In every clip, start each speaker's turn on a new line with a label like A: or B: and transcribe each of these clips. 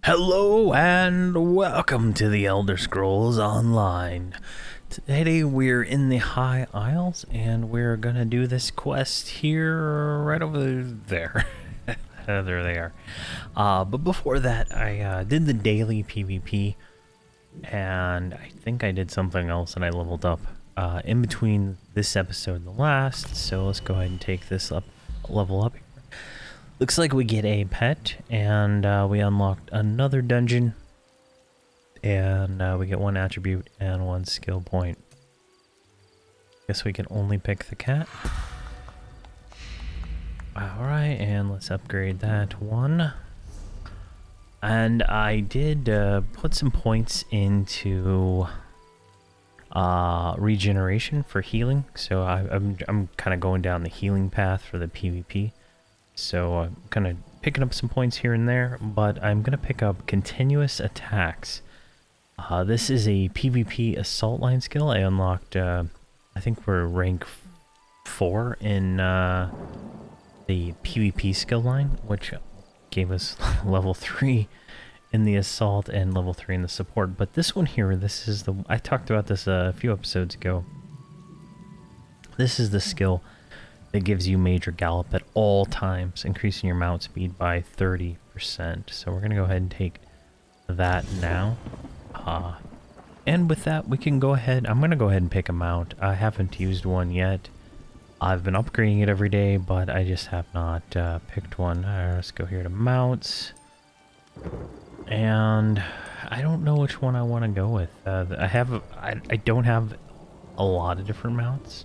A: Hello and welcome to the Elder Scrolls Online. Today we're in the High Isles and we're gonna do this quest here, right over there. There they are. But before that, I did the daily PvP, and I think I did something else and I leveled up in between this episode and the last. So let's go ahead and take this level up. Looks like we get a pet, and we unlocked another dungeon, and we get one attribute and one skill point. Guess we can only pick the cat. Alright, and let's upgrade that one. And I did put some points into regeneration for healing, so I'm kind of going down the healing path for the PvP. So I'm kind of picking up some points here and there, but I'm going to pick up continuous attacks. This is a PvP assault line skill. I unlocked, I think we're rank 4 in the PvP skill line, which gave us level 3 in the assault and level 3 in the support. But this one here, this is the, I talked about this a few episodes ago. This is the skill that gives you major gallop at all times, increasing your mount speed by 30%. So we're going to go ahead and take that now. And with that, we can go ahead, I'm going to go ahead and pick a mount. I haven't used one yet. I've been upgrading it every day, but I just have not picked one. Let's go here to mounts. And I don't know which one I want to go with. I don't have a lot of different mounts.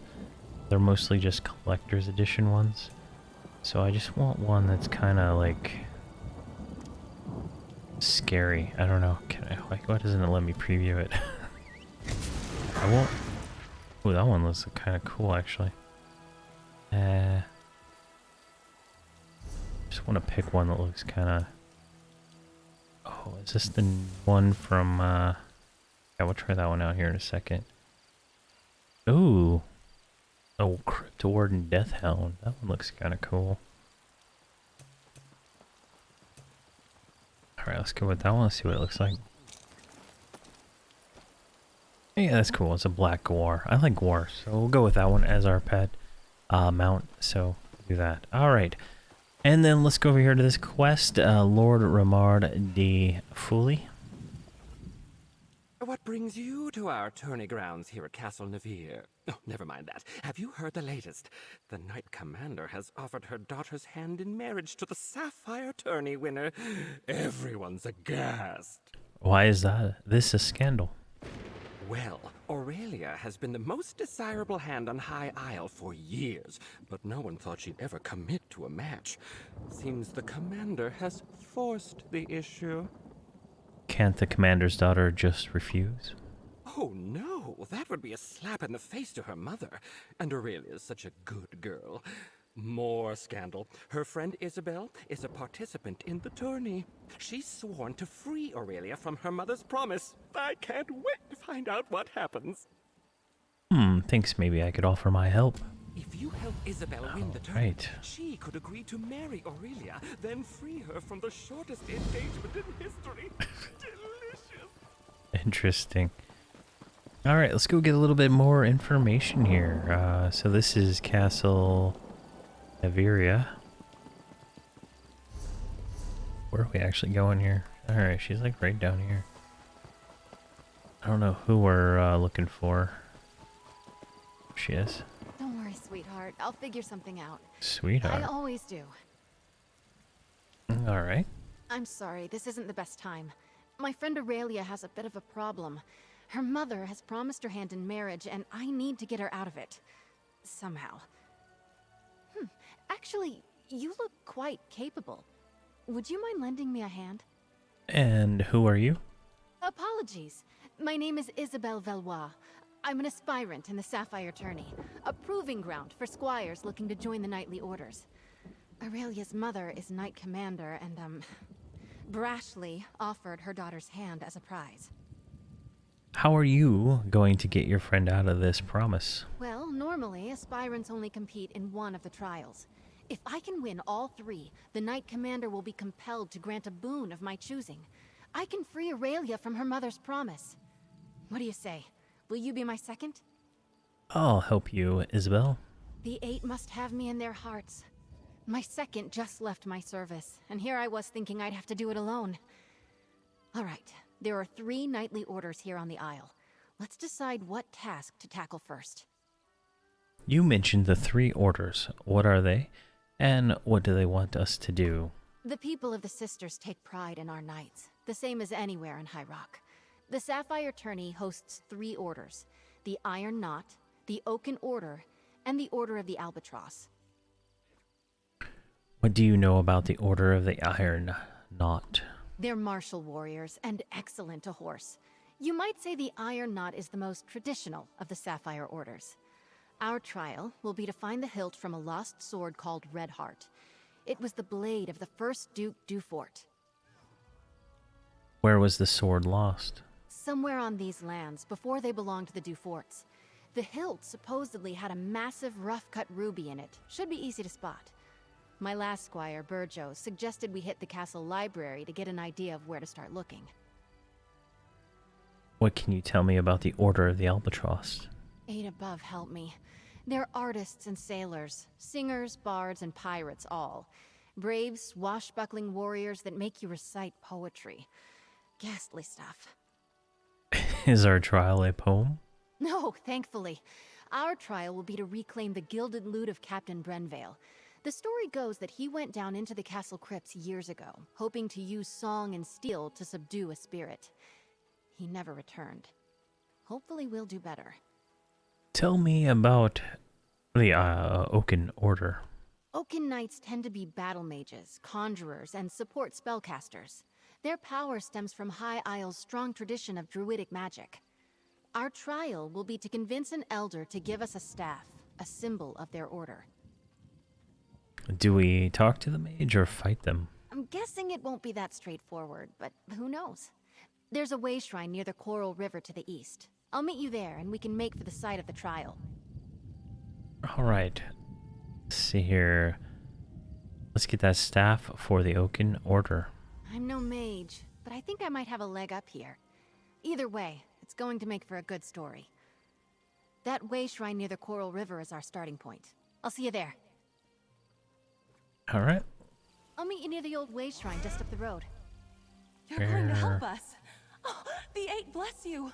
A: They're mostly just collector's edition ones. So I just want one that's kind of like scary. I don't know. Can I, like, why doesn't it let me preview it? I won't. Oh, that one looks kind of cool actually. Just want to pick one that looks kind of. Oh, is this the one from? Yeah, we'll try that one out here in a second. Ooh. Oh, Cryptwarden Deathhound. That one looks kind of cool. Alright, let's go with that one. Let's see what it looks like. Yeah, that's cool. It's a black Gwar. I like Gwar, so we'll go with that one as our pet mount. So, do that. Alright. And then let's go over here to this quest. Lord Ramard de Fully.
B: What brings you to our tourney grounds here at Castle Navir? Oh, never mind that. Have you heard the latest? The Knight Commander has offered her daughter's hand in marriage to the Sapphire tourney winner. Everyone's aghast.
A: Why is that? This is a scandal.
B: Well, Aurelia has been the most desirable hand on High Isle for years, but no one thought she'd ever commit to a match. Seems the Commander has forced the issue.
A: Can't the commander's daughter just refuse?
B: Oh no, that would be a slap in the face to her mother. And Aurelia's such a good girl. More scandal. Her friend Isabel is a participant in the tourney. She's sworn to free Aurelia from her mother's promise. I can't wait to find out what happens.
A: Thinks maybe I could offer my help.
B: If you help Isabel win the tournament, she could agree to marry Aurelia, then free her from the shortest engagement in history. Delicious.
A: Interesting. Alright, let's go get a little bit more information here. So this is Castle Averia. Where are we actually going here? Alright, she's like right down here. I don't know who we're looking for. She is.
C: Don't worry, sweetheart. I'll figure something out.
A: Sweetheart.
C: I always do.
A: Alright.
C: I'm sorry, this isn't the best time. My friend Aurelia has a bit of a problem. Her mother has promised her hand in marriage, and I need to get her out of it. Somehow. Actually, you look quite capable. Would you mind lending me a hand?
A: And who are you?
C: Apologies. My name is Isabelle Valois. I'm an aspirant in the Sapphire tourney, a proving ground for squires looking to join the knightly orders. Aurelia's mother is Knight Commander and, brashly offered her daughter's hand as a prize.
A: How are you going to get your friend out of this promise?
C: Well, normally, aspirants only compete in one of the trials. If I can win all 3, the Knight Commander will be compelled to grant a boon of my choosing. I can free Aurelia from her mother's promise. What do you say? Will you be my second?
A: I'll help you, Isabel.
C: The 8 must have me in their hearts. My second just left my service, and here I was thinking I'd have to do it alone. All right, there are 3 knightly orders here on the Isle. Let's decide what task to tackle first.
A: You mentioned the 3 orders. What are they? And what do they want us to do?
C: The people of the Sisters take pride in our knights, the same as anywhere in High Rock. The Sapphire Tourney hosts 3 orders: the Iron Knot, the Oaken Order, and the Order of the Albatross.
A: What do you know about the Order of the Iron Knot?
C: They're martial warriors and excellent to horse. You might say the Iron Knot is the most traditional of the Sapphire Orders. Our trial will be to find the hilt from a lost sword called Redheart. It was the blade of the first Duke Dufort.
A: Where was the sword lost?
C: Somewhere on these lands, before they belonged to the Duforts. The hilt supposedly had a massive rough-cut ruby in it. Should be easy to spot. My last squire, Burjo, suggested we hit the castle library to get an idea of where to start looking.
A: What can you tell me about the Order of the Albatross?
C: 8 above help me. They're artists and sailors, singers, bards, and pirates all. Brave, swashbuckling warriors that make you recite poetry. Ghastly stuff.
A: Is our trial a poem?
C: No, thankfully. Our trial will be to reclaim the gilded loot of Captain Brenvale. The story goes that he went down into the castle crypts years ago, hoping to use song and steel to subdue a spirit. He never returned. Hopefully we'll do better.
A: Tell me about the Oaken Order.
C: Oaken Knights tend to be battle mages, conjurers, and support spellcasters. Their power stems from High Isle's strong tradition of druidic magic. Our trial will be to convince an elder to give us a staff, a symbol of their order.
A: Do we talk to the mage or fight them?
C: I'm guessing it won't be that straightforward, but who knows? There's a way shrine near the Coral River to the east. I'll meet you there, and we can make for the site of the trial.
A: All right. Let's see here. Let's get that staff for the Oaken Order.
C: I'm no mage, but I think I might have a leg up here. Either way, it's going to make for a good story. That way shrine near the Coral River is our starting point. I'll see you there.
A: All right.
C: I'll meet you near the old way shrine just up the road.
D: You're going to help us. Oh, the 8 bless you.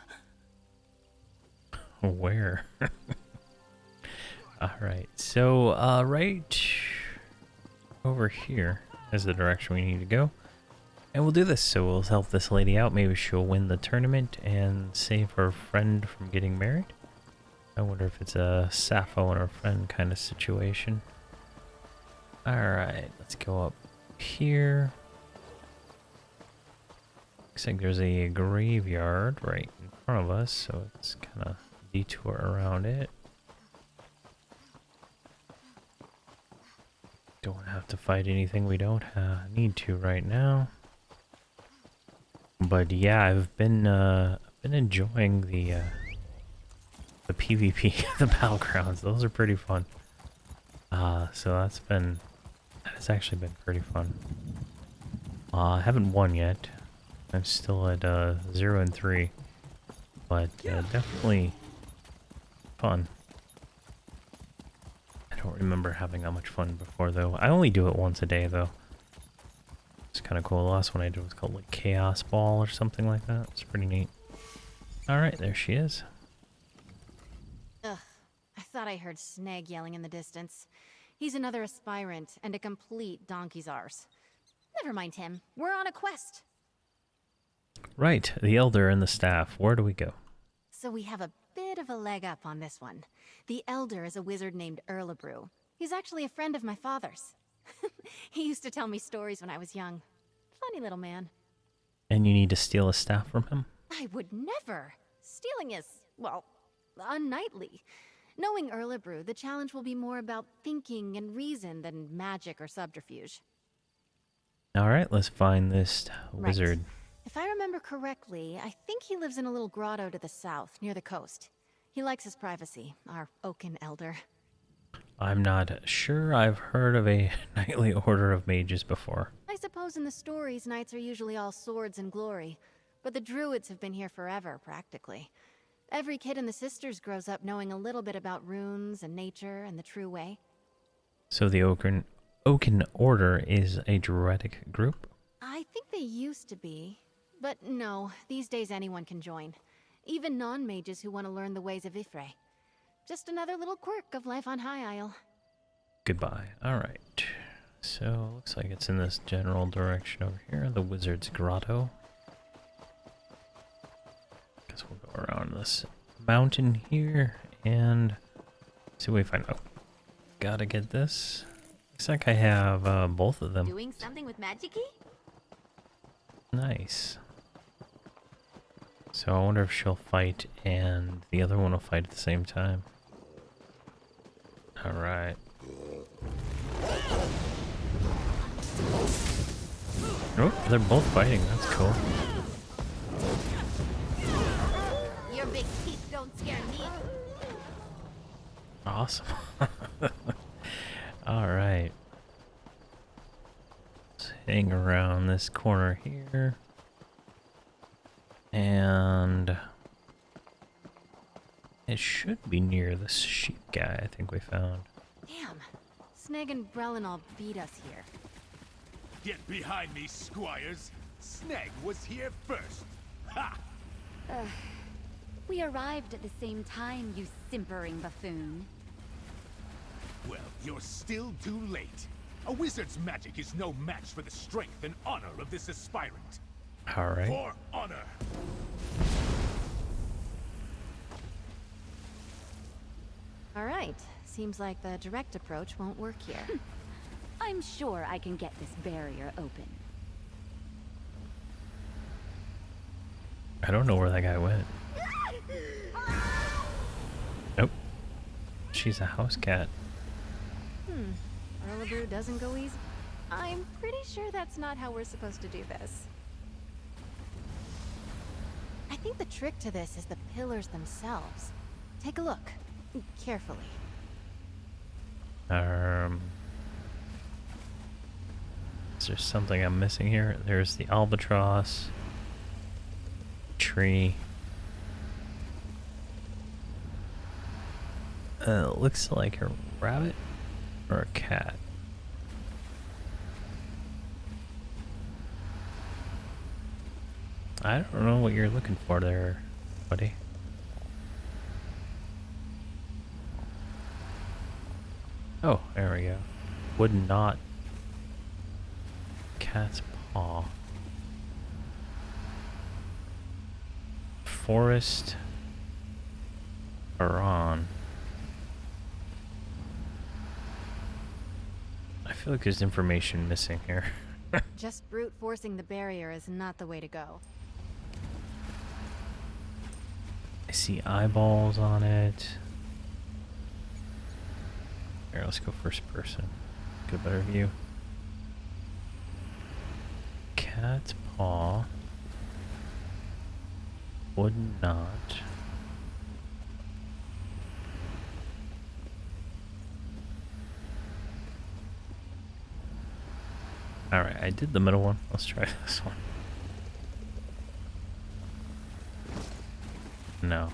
A: Where? All right. So, right over here is the direction we need to go. And we'll do this. So we'll help this lady out. Maybe she'll win the tournament and save her friend from getting married. I wonder if it's a Sappho and her friend kind of situation. All right. Let's go up here. Looks like there's a graveyard right in front of us. So it's kind of detour around it. Don't have to fight anything we don't need to right now. But yeah, I've been enjoying the PvP, the battlegrounds. Those are pretty fun. So that's actually been pretty fun. I haven't won yet. I'm still at 0 and 3, but definitely fun. I don't remember having that much fun before though. I only do it once a day though. It's kind of cool. The last one I did was called like Chaos Ball or something like that. It's pretty neat. Alright, there she is.
C: Ugh, I thought I heard Snag yelling in the distance. He's another aspirant and a complete donkey's arse. Never mind him. We're on a quest.
A: Right, the Elder and the staff. Where do we go?
C: So we have a bit of a leg up on this one. The Elder is a wizard named Erlebrew. He's actually a friend of my father's. He used to tell me stories when I was young. Funny little man.
A: And you need to steal a staff from him?
C: I would never. Stealing is, well, unknightly. Knowing Erlebrew, the challenge will be more about thinking and reason than magic or subterfuge.
A: Alright, let's find this wizard.
C: Right. If I remember correctly, I think he lives in a little grotto to the south, near the coast. He likes his privacy, our Oaken Elder.
A: I'm not sure I've heard of a knightly order of mages before.
C: I suppose in the stories, knights are usually all swords and glory, but the druids have been here forever, practically. Every kid in the Sisters grows up knowing a little bit about runes and nature and the true way.
A: So the Oaken Order is a druidic group?
C: I think they used to be, but no, these days anyone can join. Even non-mages who want to learn the ways of Ifre. Just another little quirk of life on High Isle.
A: Goodbye. Alright. So, looks like it's in this general direction over here. The Wizard's Grotto. Guess we'll go around this mountain here and see what we find. Oh, gotta get this. Looks like I have both of them.
E: Doing something with embark?
A: Nice. So I wonder if she'll fight and the other one will fight at the same time. Alright. Oh, they're both fighting. That's cool.
E: Your big teeth don't scare me.
A: Awesome. Alright. Let's hang around this corner here. And it should be near this sheep guy I think we found.
C: Damn, Sneg and Brelin all beat us here.
F: Get behind me, squires! Sneg was here first! Ha!
E: We arrived at the same time, you simpering buffoon.
F: Well, you're still too late. A wizard's magic is no match for the strength and honor of this aspirant.
A: Alright.
F: For honor!
C: Alright, seems like the direct approach won't work here.
E: I'm sure I can get this barrier open.
A: I don't know where that guy went. Nope. She's a house cat.
C: Erlebrew doesn't go easy. I'm pretty sure that's not how we're supposed to do this. I think the trick to this is the pillars themselves. Take a look. Carefully.
A: Is there something I'm missing here? There's the albatross. Tree. Looks like a rabbit or a cat. I don't know what you're looking for there, buddy. Oh, there we go. Would not. Cat's paw. Forest. Baron. I feel like there's information missing here.
C: Just brute forcing the barrier is not the way to go.
A: I see eyeballs on it. Here, let's go first person. Get a better view. Cat's paw. Would not. Alright, I did the middle one. Let's try this one. No.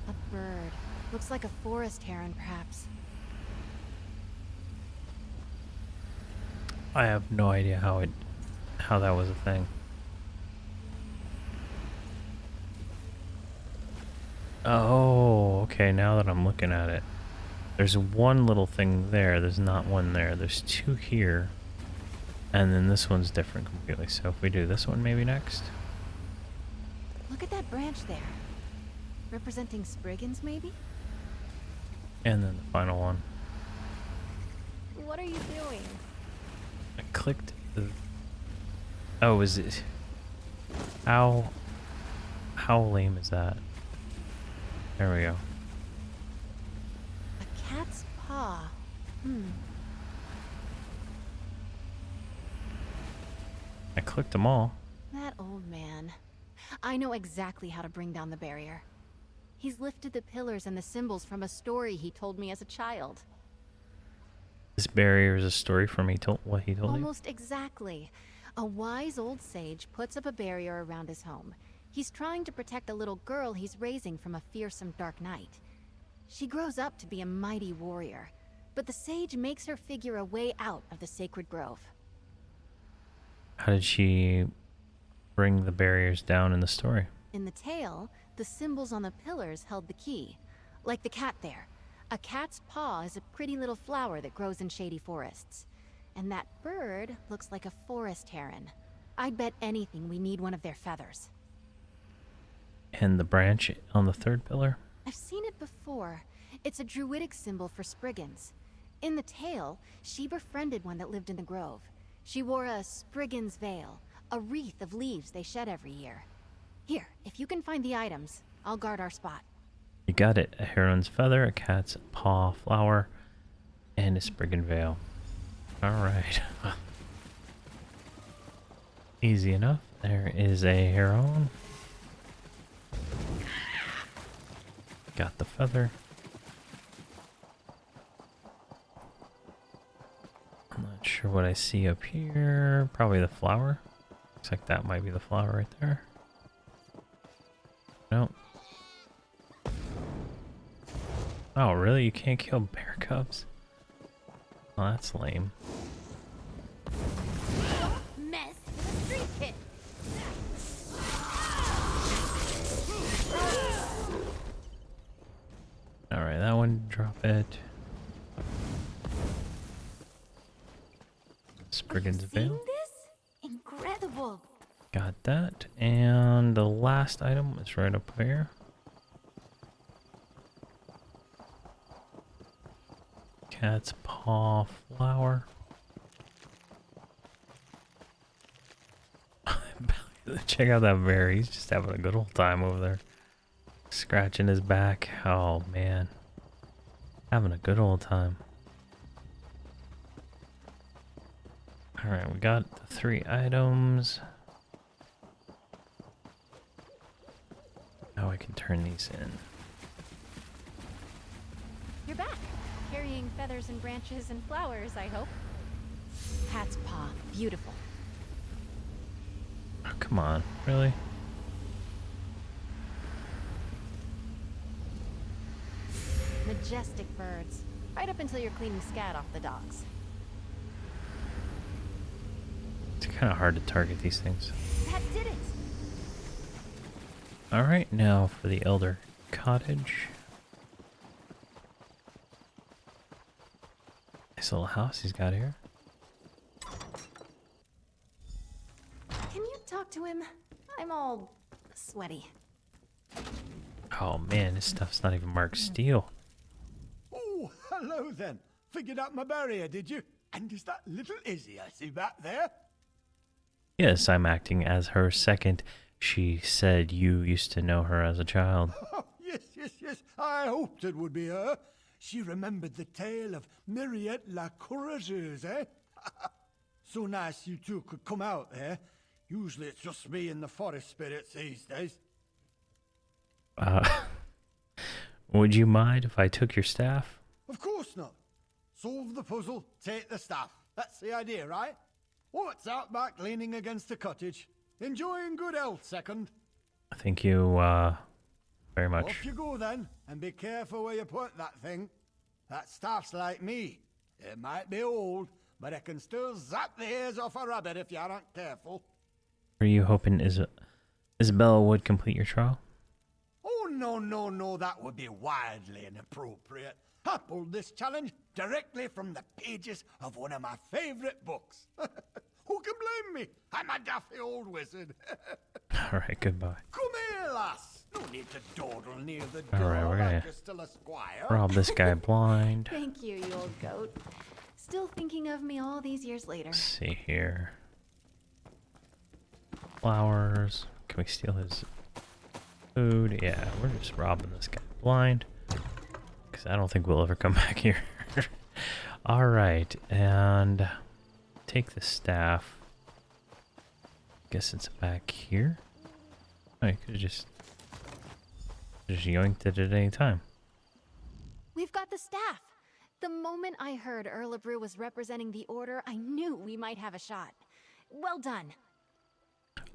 C: A bird. Looks like a forest heron, perhaps.
A: I have no idea how that was a thing. Oh, okay, now that I'm looking at it. There's one little thing there, there's not one there. There's two here. And then this one's different completely. So if we do this one maybe next.
C: Look at that branch there. Representing Spriggans, maybe?
A: And then the final one.
C: What are you doing?
A: I clicked the... Oh, is it... How lame is that? There we go.
C: A cat's paw.
A: I clicked them all.
C: That That old man. I know exactly how to bring down the barrier. He's lifted the pillars and the symbols from a story he told me as a child.
A: This barrier is a story from what he told you?
C: Almost exactly. A wise old sage puts up a barrier around his home. He's trying to protect a little girl he's raising from a fearsome dark knight. She grows up to be a mighty warrior, but the sage makes her figure a way out of the sacred grove.
A: How did she bring the barriers down in the story?
C: In the tale, the symbols on the pillars held the key. Like the cat there. A cat's paw is a pretty little flower that grows in shady forests. And that bird looks like a forest heron. I'd bet anything we need one of their feathers.
A: And the branch on the third pillar?
C: I've seen it before. It's a druidic symbol for Spriggans. In the tale, she befriended one that lived in the grove. She wore a Spriggan's veil, a wreath of leaves they shed every year. Here, if you can find the items, I'll guard our spot.
A: You got it. A heron's feather, a cat's paw flower, and a Spriggan veil. Alright. Easy enough. There is a heron. Got the feather. I'm not sure what I see up here. Probably the flower. Looks like that might be the flower right there. No. Oh, really? You can't kill bear cubs? Oh, that's lame.
E: Mess with a street kid.
A: Alright, that one, drop it. Spriggan's
E: Seeing
A: veil.
E: this? Incredible.
A: Got that. And the last item is right up there. Cat's paw flower. Check out that bear. He's just having a good old time over there. Scratching his back. Oh, man. Having a good old time. Alright, we got the 3 items. Now I can turn these in.
C: You're back. Carrying feathers and branches and flowers, I hope. Cat's paw. Beautiful.
A: Oh, come on. Really?
C: Majestic birds. Right up until you're cleaning scat off the docks.
A: It's kind of hard to target these things.
C: That did it!
A: Alright, now for the Elder Cottage. Nice little house he's got here.
C: Can you talk to him? I'm all sweaty.
A: Oh man, this stuff's not even marked steel.
F: Oh, hello then. Figured out my barrier, did you? And is that little Izzy I see back there?
A: Yes, I'm acting as her second. She said you used to know her as a child.
F: Oh, yes. I hoped it would be her. She remembered the tale of Mariette la Courageuse, eh? So nice you two could come out there. Usually it's just me and the forest spirits these days.
A: Would you mind if I took your staff?
F: Of course not. Solve the puzzle, take the staff. That's the idea, right? What's out back leaning against the cottage? Enjoying good health, second.
A: Thank you, very much.
F: Off you go then, and be careful where you put that thing. That staff's like me. It might be old, but it can still zap the ears off a rabbit if you aren't careful.
A: Are you hoping Isabella would complete your trial?
F: Oh, no, that would be wildly inappropriate. I pulled this challenge directly from the pages of one of my favorite books. Who can blame me? I'm a daffy old wizard.
A: Alright, goodbye.
F: Come here, lass. No need to dawdle near the door.
A: Alright, we're gonna
F: like you're still a squire.
A: rob this guy blind.
C: Thank you, you old goat. Still thinking of me all these years later.
A: Let's see here. Flowers. Can we steal his food? Yeah, we're just robbing this guy blind. Because I don't think we'll ever come back here. Alright, and take the staff. guess it's back here. Oh, you could have just yoinked it at any time.
C: We've got the staff. The moment I heard Erlebrew was representing the Order, I knew we might have a shot. Well done.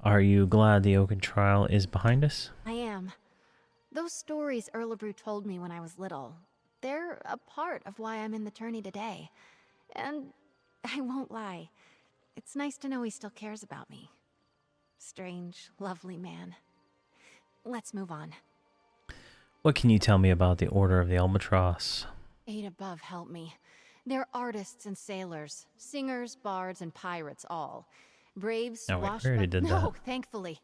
A: Are you glad the Oaken trial is behind us?
C: I am. Those stories Erlebrew told me when I was little, they're a part of why I'm in the tourney today. And I won't lie, it's nice to know he still cares about me. Strange, lovely man. Let's move on.
A: What can you tell me about the Order of the Albatross?
C: 8 above help me. They're artists and sailors, singers, bards, and pirates all. Braves,
A: Oh, wait, we already did that.
C: No, thankfully.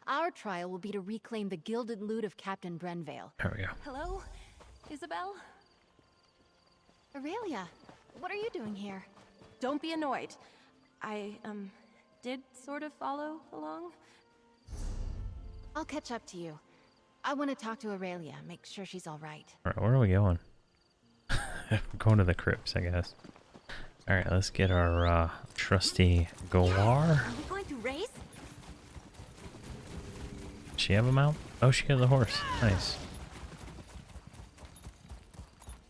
C: Our trial will be to reclaim the gilded loot of Captain Brenvale.
A: There we go.
D: Hello, Isabel?
C: Aurelia, what are you doing here?
D: Don't be annoyed. I, did sort of follow along.
C: I'll catch up to you. I want to talk to Aurelia, make sure she's all right.
A: Alright, where are we going? We're going to the crypts, I guess. Alright, let's get our trusty Goar.
C: Are we going to race?
A: Does she have a mount? Oh, she has a horse. Nice.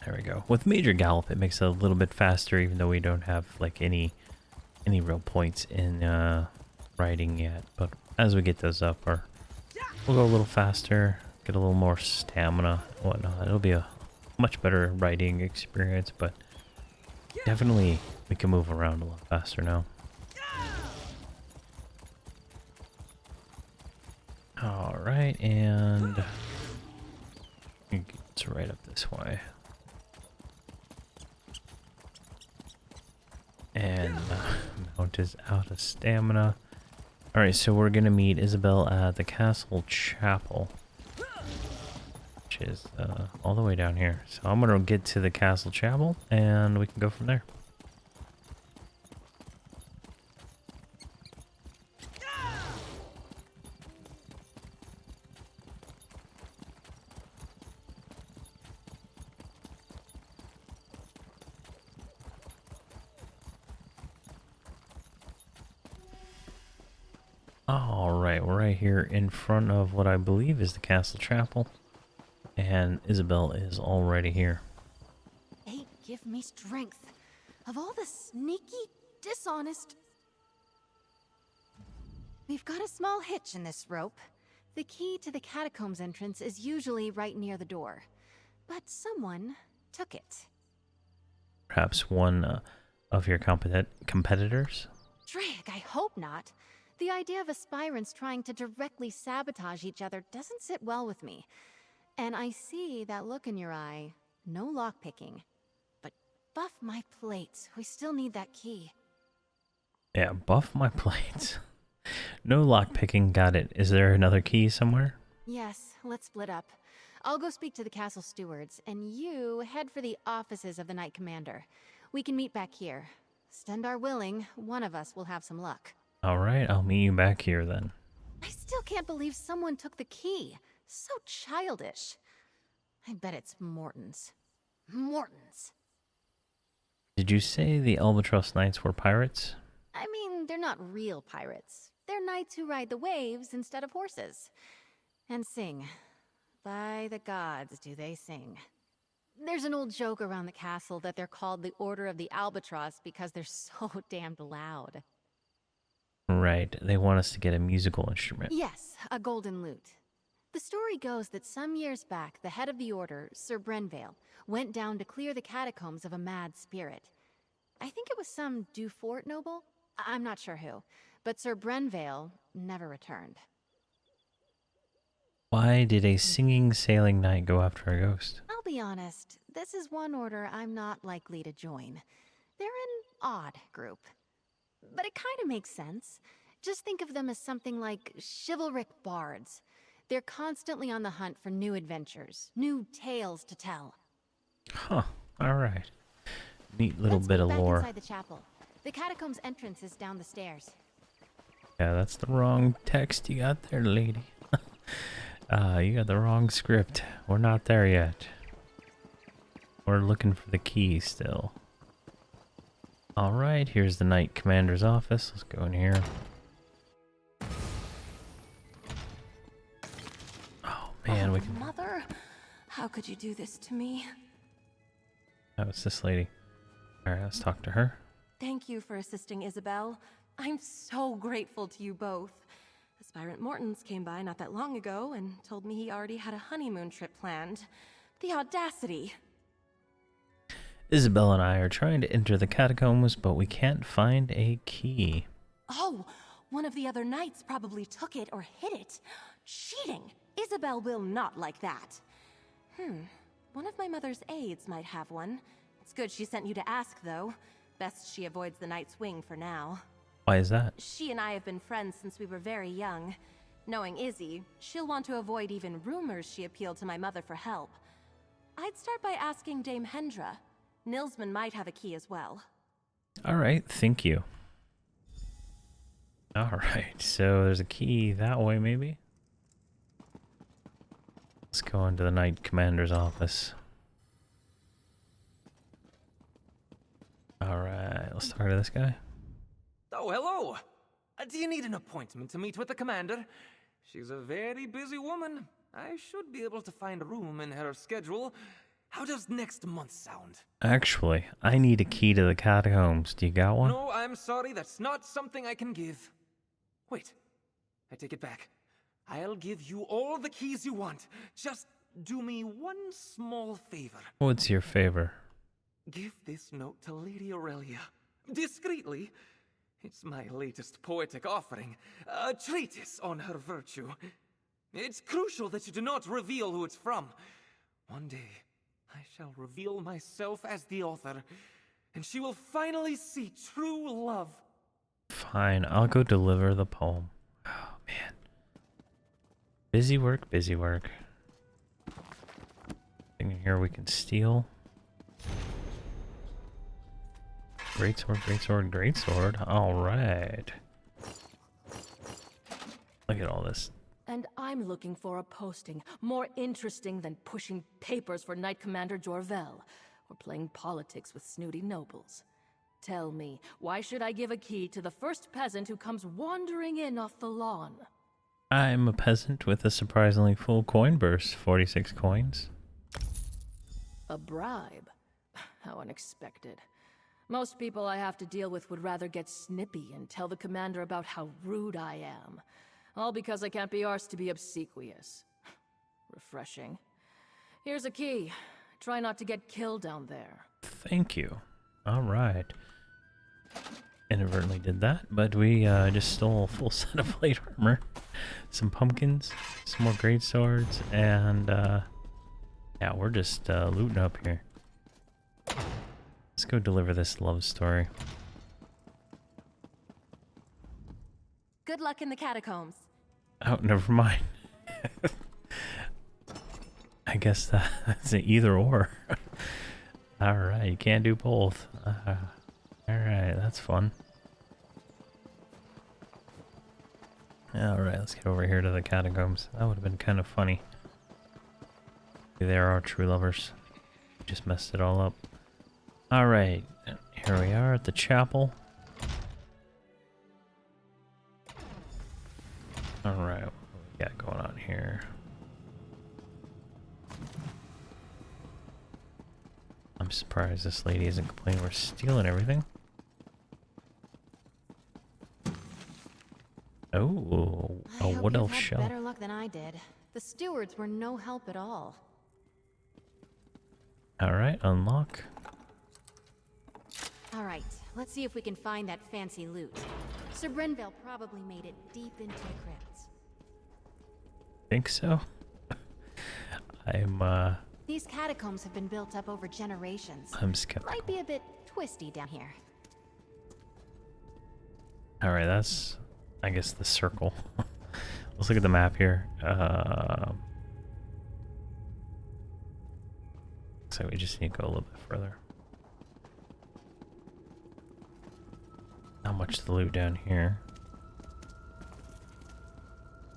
A: There we go. With Major Gallop, it makes it a little bit faster, even though we don't have like any real points in riding yet. But as we get those up, we'll go a little faster, get a little more stamina, and whatnot. It'll be a much better riding experience, but definitely we can move around a lot faster now. All right, and it's right up this way. And Mount is out of stamina. Alright, so we're gonna meet Isabel at the Castle Chapel, which is all the way down here. So I'm gonna get to the Castle Chapel and we can go from there. Alright, we're right here in front of what I believe is the Castle Chapel. And Isabel is already here.
C: Fate give me strength. Of all the sneaky, dishonest... We've got a small hitch in this rope. The key to the catacombs entrance is usually right near the door. But someone took it.
A: Perhaps one of your competitors?
C: Drake, I hope not. The idea of aspirants trying to directly sabotage each other doesn't sit well with me. And I see that look in your eye. No lockpicking. But buff my plates. We still need that key.
A: Yeah, buff my plates. No lockpicking, got it. Is there another key somewhere?
C: Yes, let's split up. I'll go speak to the castle stewards, and you head for the offices of the Knight Commander. We can meet back here. Stendar willing, one of us will have some luck.
A: Alright, I'll meet you back here then.
C: I still can't believe someone took the key. So childish. I bet it's Morton's. Morton's.
A: Did you say the Albatross Knights were pirates?
C: I mean, they're not real pirates. They're knights who ride the waves instead of horses. And sing. By the gods, do they sing. There's an old joke around the castle that they're called the Order of the Albatross because they're so damned loud.
A: Right, they want us to get a musical instrument.
C: Yes, a golden lute. The story goes that some years back, the head of the order, Sir Brenvale, went down to clear the catacombs of a mad spirit. I think it was some Dufort noble? I'm not sure who, but Sir Brenvale never returned.
A: Why did a singing sailing knight go after a ghost?
C: I'll be honest, this is one order I'm not likely to join. They're an odd group. But it kind of makes sense. Just think of them as something like chivalric bards. They're constantly on the hunt for new adventures, new tales to tell.
A: Huh, alright. Neat little
C: Let's
A: bit
C: get
A: of
C: back
A: lore.
C: inside the chapel. The catacombs entrance is down the stairs.
A: Yeah, that's the wrong text you got there, lady. You got the wrong script. We're not there yet. We're looking for the key still. Alright, here's the Knight Commander's office. Let's go in here. And we
D: Oh,
A: can...
D: Mother, how could you do this to me?
A: Oh, it's this lady. Alright, let's talk to her.
D: Thank you for assisting Isabel. I'm so grateful to you both. Aspirant Mortons came by not that long ago and told me he already had a honeymoon trip planned. The audacity.
A: Isabel and I are trying to enter the catacombs, but we can't find a key.
D: Oh, one of the other knights probably took it or hid it. Cheating! Isabel will not like that. One of my mother's aides might have one. It's good she sent you to ask, though. Best she avoids the Night's Wing for now.
A: Why is that?
D: She and I have been friends since we were very young. Knowing Izzy, she'll want to avoid even rumors she appealed to my mother for help. I'd start by asking Dame Hendra. Nilsman might have a key as well.
A: Alright, thank you. Alright, so there's a key that way, maybe? Let's go into the Knight Commander's office. Alright, let's talk to this guy.
G: Oh, hello! Do you need an appointment to meet with the commander? She's a very busy woman. I should be able to find room in her schedule. How does next month sound?
A: Actually, I need a key to the catacombs. Do you got one?
G: No, I'm sorry, that's not something I can give. Wait, I take it back. I'll give you all the keys you want. Just do me one small favor.
A: What's your favor?
G: Give this note to Lady Aurelia. Discreetly. It's my latest poetic offering. A treatise on her virtue. It's crucial that you do not reveal who it's from. One day, I shall reveal myself as the author, and she will finally see true love.
A: Fine, I'll go deliver the poem. Oh, man. Busy work, busy work. Thing in here we can steal. Great sword, great sword, great sword. Alright. Look at all this.
H: And I'm looking for a posting more interesting than pushing papers for Knight Commander Jorvel or playing politics with snooty nobles. Tell me, why should I give a key to the first peasant who comes wandering in off the lawn?
A: I'm a peasant with a surprisingly full coin purse. 46 coins.
H: A bribe? How unexpected. Most people I have to deal with would rather get snippy and tell the commander about how rude I am. All because I can't be arsed to be obsequious. Refreshing. Here's a key. Try not to get killed down there.
A: Thank you. Alright. Inadvertently did that, but we just stole a full set of plate armor. Some pumpkins, some more great swords, and yeah, we're just looting up here. Let's go deliver this love story.
D: Good luck in the catacombs.
A: Oh, never mind. I guess that's an either or. Alright, you can't do both. Alright, that's fun. Alright, let's get over here to the catacombs. That would have been kind of funny. There are true lovers. Just messed it all up. Alright, here we are at the chapel. Alright, what do we got going on here? I'm surprised this lady isn't complaining we're stealing everything. Oh, a wood elf shell.
C: Better luck than I did. The stewards were no help at all.
A: Alright, unlock.
C: Alright, let's see if we can find that fancy loot. Sir Brenville probably made it deep into the crypts.
A: Think so?
C: These catacombs have been built up over generations.
A: I'm skeptical.
C: Might be a bit twisty down here.
A: Alright, that's, I guess, the circle. Let's look at the map here. So we just need to go a little bit further. Not much to loot down here.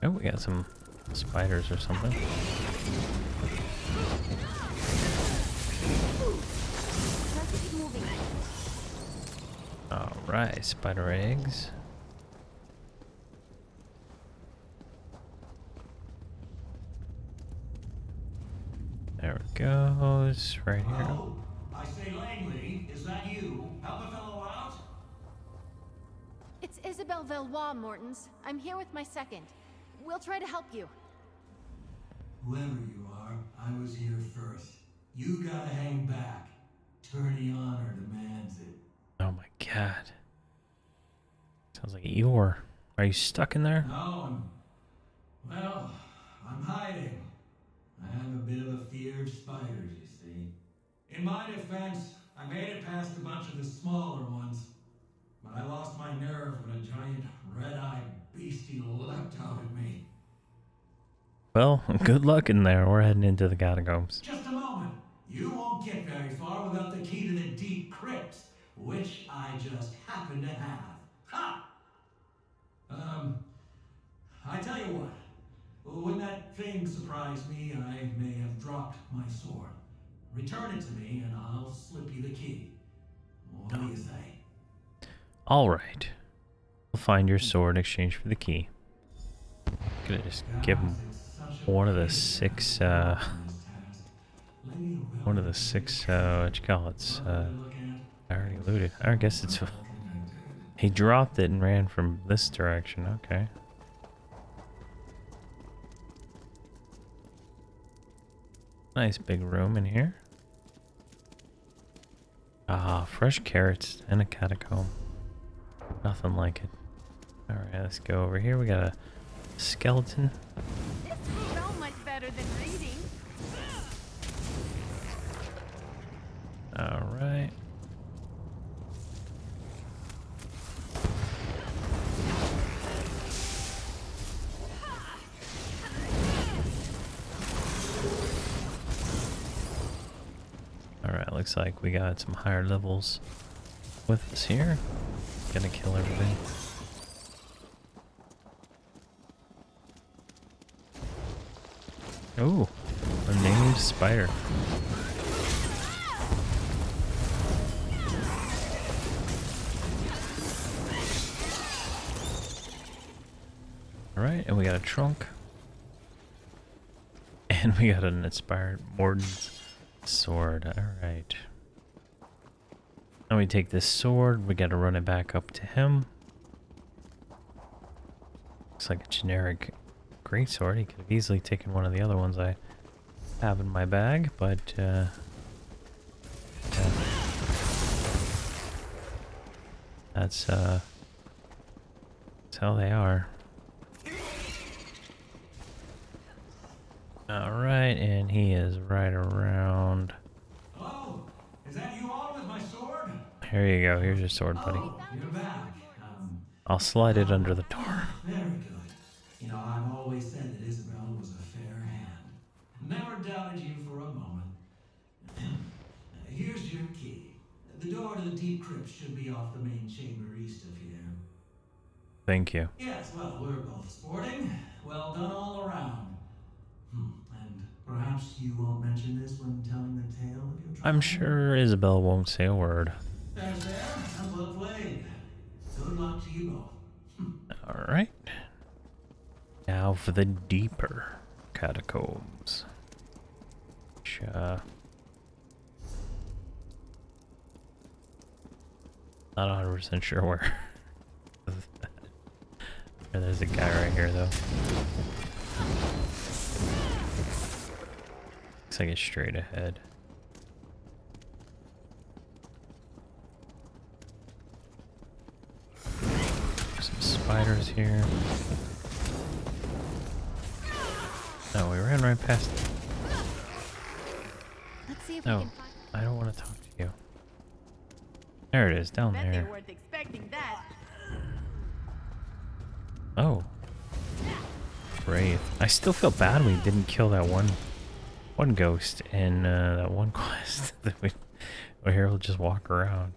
A: Oh, we got some spiders or something. Alright, spider eggs. There it goes, right here.
I: Oh, I say, Langley, is that you? Help a fellow out?
C: It's Isabel Valois, Mortons. I'm here with my second. We'll try to help you.
I: Whoever you are, I was here first. You gotta hang back. Tourney honor demands it.
A: Oh my god. Sounds like Eeyore. Are you stuck in there?
I: No, I'm hiding. I have a bit of a fear of spiders, you see. In my defense, I made it past a bunch of the smaller ones. But I lost my nerve when a giant red-eyed beastie leapt out at me.
A: Well, good luck in there. We're heading into the catacombs.
I: Just a moment. You won't get very far without the key to the deep crypts, which I just happen to have. Ha! I tell you what. When that thing surprised me, I may have dropped my sword. Return it to me, and I'll slip you the key. What do you say?
A: All right. We'll find your sword in exchange for the key. Gonna just give him one of the six, what you call it? I already looted. I guess it's, he dropped it and ran from this direction. Okay. Nice big room in here. Ah, fresh carrots and a catacomb. Nothing like it. Alright, let's go over here. We got a skeleton.
C: This is so much better than reading.
A: Alright. Alright, looks like we got some higher levels with us here. Gonna kill everything. Ooh, a named spider. Alright, and we got a trunk. And we got an inspired Morden's sword. Alright. Now we take this sword, we gotta run it back up to him. Looks like a generic greatsword. He could have easily taken one of the other ones I have in my bag, but yeah. That's how they are. Alright, and he is right around.
I: Hello? Is that you all with my sword?
A: Here you go, here's your sword, buddy.
I: Oh, you're back.
A: I'll slide it under the door.
I: Very good. You know, I've always said that Isabel was a fair hand. Never doubted you for a moment. Here's your key. The door to the deep crypt should be off the main chamber east of here.
A: Thank you.
I: Yes, well, we're both sporting. Well done all around. And perhaps you won't mention this when telling the tale of your triumph?
A: I'm sure Isabel won't say a word.
I: There's there. Well played. Good luck to you both.
A: Alright. Now for the deeper catacombs. Which, not 100% sure where. There's a guy right here, though. Looks like it's straight ahead. Some spiders here. No, we ran right past it.
C: Let's see if we
A: No,
C: can find.
A: I don't want to talk to you. There it is, down
C: Bet they
A: there.
C: weren't expecting that.
A: Oh. Brave. I still feel bad we didn't kill that one ghost in that one quest that we here we'll just walk around.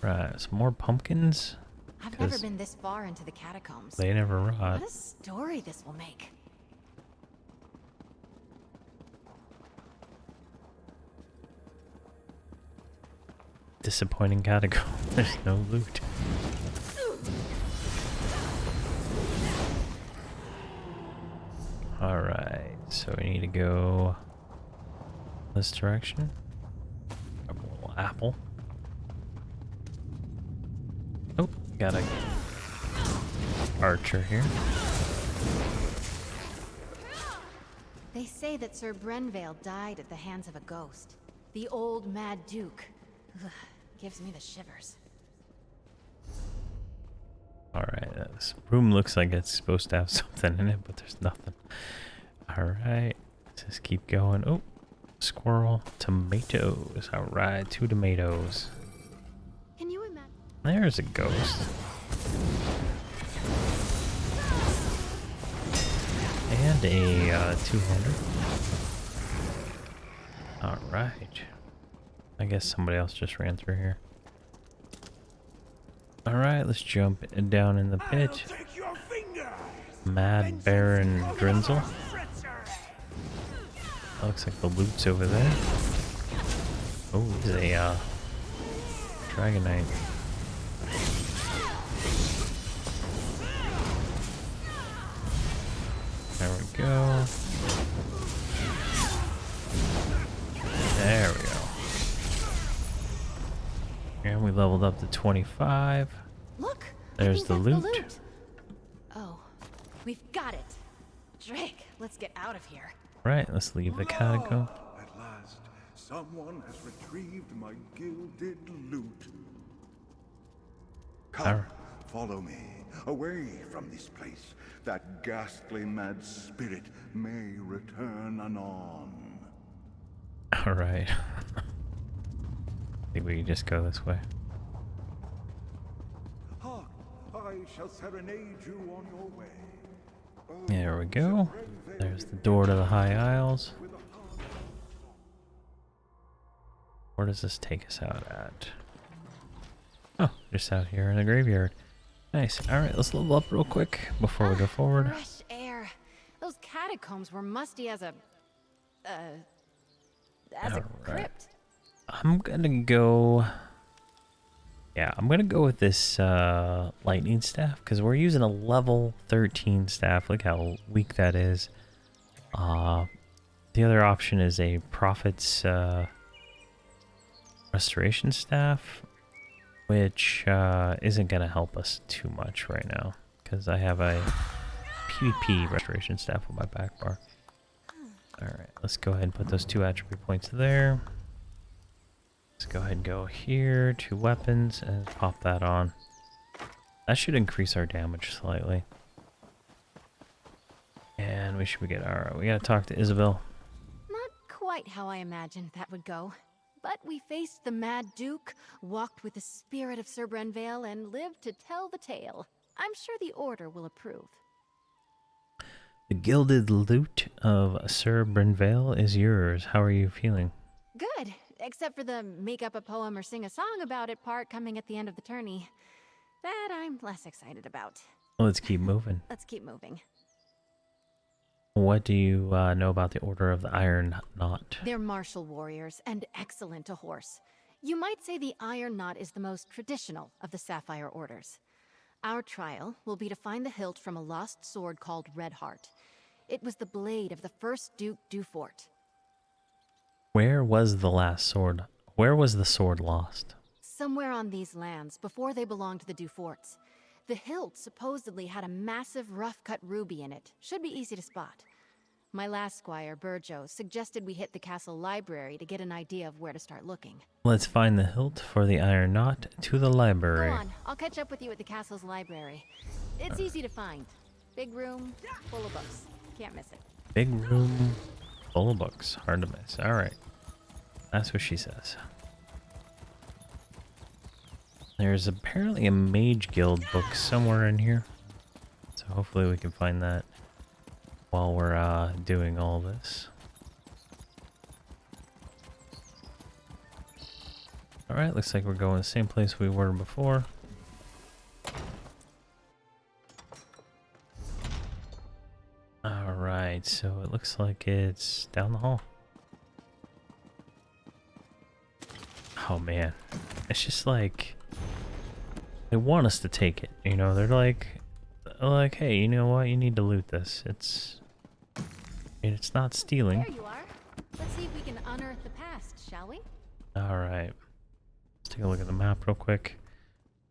A: Right, some more pumpkins.
C: I've never been this far into the catacombs.
A: They never rot.
C: What a story this will make.
A: Disappointing catacomb. There's no loot. Alright, so we need to go this direction. A little apple. Oh, got a archer here.
C: They say that Sir Brenvale died at the hands of a ghost. The old Mad Duke. Ugh, gives me the shivers.
A: Alright, this room looks like it's supposed to have something in it, but there's nothing. Alright, let's just keep going. Oh, squirrel. Tomatoes. Alright, 2 tomatoes.
C: Can you imagine?
A: There's a ghost. And a two-hander. Alright. I guess somebody else just ran through here. Alright, let's jump down in the pit. Mad Baron Drinzel. That looks like the loot's over there. Oh, there's a Dragonite. There we go. There we go. And we leveled up to 25.
C: Look!
A: There's the loot.
C: Oh, we've got it. Drake, let's get out of here.
A: Right, let's leave the catacomb.
J: At last, someone has retrieved my gilded loot. Come,
A: Alright.
J: follow me, away from this place. That ghastly mad spirit may return anon.
A: Alright. I think we can just go this way.
J: Hark, I shall serenade you on your way.
A: There we go. There's the door to the High Isles. Where does this take us out at? Oh, just out here in the graveyard. Nice. Alright, let's level up real quick before we go forward.
C: Fresh air. Those catacombs were musty as a crypt.
A: I'm gonna go... Yeah, I'm gonna go with this lightning staff, because we're using a level 13 staff. Look how weak that is. The other option is a prophet's restoration staff, which isn't gonna help us too much right now, because I have a PvP restoration staff on my back bar. Alright, let's go ahead and put those 2 attribute points there. Let's go ahead and go here to weapons and pop that on. That should increase our damage slightly. And we should get... Alright, we gotta talk to Isabel.
C: Not quite how I imagined that would go. But we faced the Mad Duke, walked with the spirit of Sir Brenvale, and lived to tell the tale. I'm sure the Order will approve.
A: The gilded loot of Sir Brenvale is yours. How are you feeling?
C: Good, except for the make up a poem or sing a song about it part coming at the end of the tourney. That I'm less excited about.
A: Let's keep moving.
C: Let's keep moving.
A: What do you know about the Order of the Iron Knot?
C: They're martial warriors and excellent to horse. You might say the Iron Knot is the most traditional of the Sapphire Orders. Our trial will be to find the hilt from a lost sword called Redheart. It was the blade of the first Duke Dufort.
A: Where was the last sword? Where was the sword lost?
C: Somewhere on these lands, before they belonged to the Duforts. The hilt supposedly had a massive rough-cut ruby in it. Should be easy to spot. My last squire, Burjo, suggested we hit the castle library to get an idea of where to start looking.
A: Let's find the hilt for the Iron Knot to the library.
C: Go on, I'll catch up with you at the castle's library. It's easy to find. Big room, full of books. Can't miss it.
A: Big room, full of books. Hard to miss. Alright. That's what she says. There's apparently a Mage Guild book somewhere in here. So hopefully we can find that while we're doing all this. Alright, looks like we're going the same place we were before. Alright, so it looks like it's down the hall. Oh man, it's just like they want us to take it, you know. They're like, hey, you know what? You need to loot this. It's It's not stealing.
C: There you are. Let's see if we can unearth the past, shall we?
A: Alright. Let's take a look at the map real quick.